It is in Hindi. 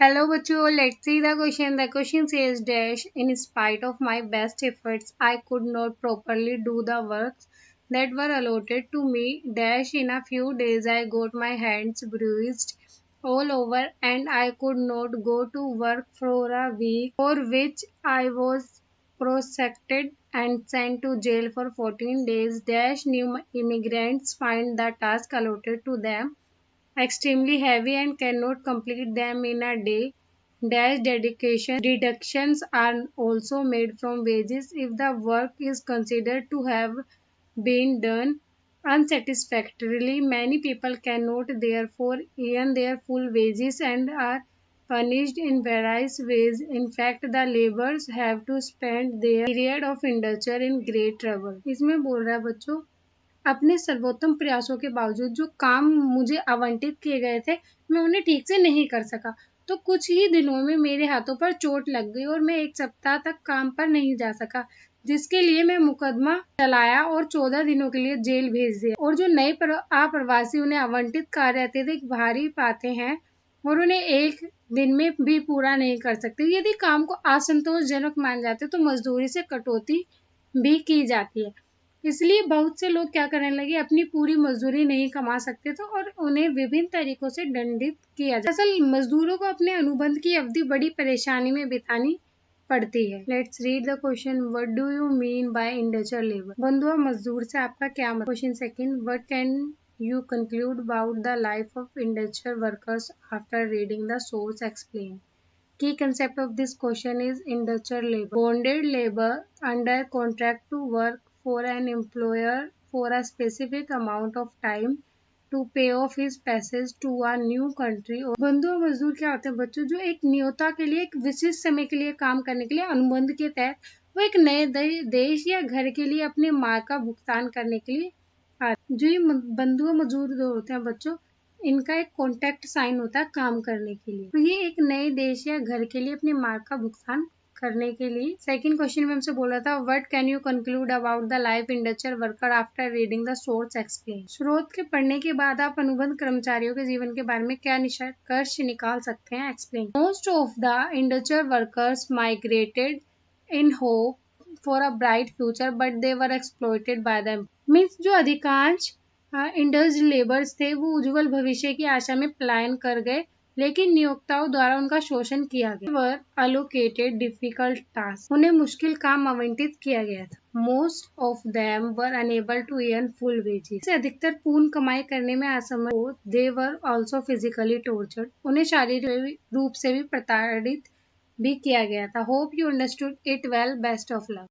Hello बच्चों, let's see the question. The question says dash. In spite of my best efforts, I could not properly do the works that were allotted to me. Dash. In a few days, I got my hands bruised all over, and I could not go to work for a week, for which I was prosecuted and sent to jail for 14 days. Dash. New immigrants find the task allotted to them extremely heavy and cannot complete them in a day. Dash deductions are also made from wages if the work is considered to have been done unsatisfactorily. Many people cannot therefore earn their full wages and are punished in various ways. In fact, the laborers have to spend their period of indenture in great trouble. इसमें बोल रहा है बच्चों, अपने सर्वोत्तम प्रयासों के बावजूद जो काम मुझे आवंटित किए गए थे, मैं उन्हें ठीक से नहीं कर सका। तो कुछ ही दिनों में मेरे हाथों पर चोट लग गई और मैं 1 सप्ताह तक काम पर नहीं जा सका, जिसके लिए मैं मुकदमा चलाया और 14 दिनों के लिए जेल भेज दिया। और जो नए अप्रवासी उन्हें आवंटित कार्य अत्यधिक भारी पाते हैं और उन्हें 1 दिन में भी पूरा नहीं कर सकते। यदि काम को असंतोषजनक मान जाते तो मजदूरी से कटौती भी की जाती है। इसलिए बहुत से लोग क्या करने लगे, अपनी पूरी मजदूरी नहीं कमा सकते थे और उन्हें विभिन्न तरीकों से दंडित किया जाता। असल मजदूरों को अपने अनुबंध की अवधि बड़ी परेशानी में बितानी पड़ती है। Let's read the question. What do you mean by indenture labour? बंधुआ मजदूर से आपका क्या मतलब? Question second. What can you conclude about the life of indentured workers after reading the source explained? Key concept of this question is indentured labor. Bonded labor under contract to work for an employer for a specific amount of time to pay off his passage to a new country. बंधुआ मजदूर क्या होते हैं बच्चों? जो एक नियोक्ता के लिए एक विशिष्ट समय के लिए काम करने के लिए अनुबंध के तहत वो एक नए देश या घर के लिए अपने माल का भुगतान करने के लिए जो ये बंधुआ मजदूर जो होते हैं बच्चों, इनका एक कॉन्ट्रैक्ट साइन होता है काम करने के लिए। तो ये एक नए देश या घर के लिए अपने माल का भुगतान करने के लिए। सेकंड क्वेश्चन में हमसे बोला था, what can you conclude about the life indenture worker after reading the source explain? स्रोत के पढ़ने के बाद आप अनुबंध कर्मचारियों के जीवन के बारे में क्या निष्कर्ष निकाल सकते हैं? Explain. Most of the indenture workers migrated in hope for a bright future but they were exploited by them. Means जो अधिकांश इंडस्ट्रियल लेबर्स थे वो उज्जवल भविष्य की आशा में पलायन कर गए, लेकिन नियोक्ताओं द्वारा उनका शोषण किया गया। वर अलोकेटेड डिफिकल्ट टास्क, उन्हें मुश्किल काम आवंटित किया गया था। Most of them were unable to earn full wages, अधिकतर पूर्ण कमाई करने में असमर्थ। They were also physically tortured, उन्हें शारीरिक रूप से भी प्रताड़ित भी किया गया था। Hope you understood it well, best of luck.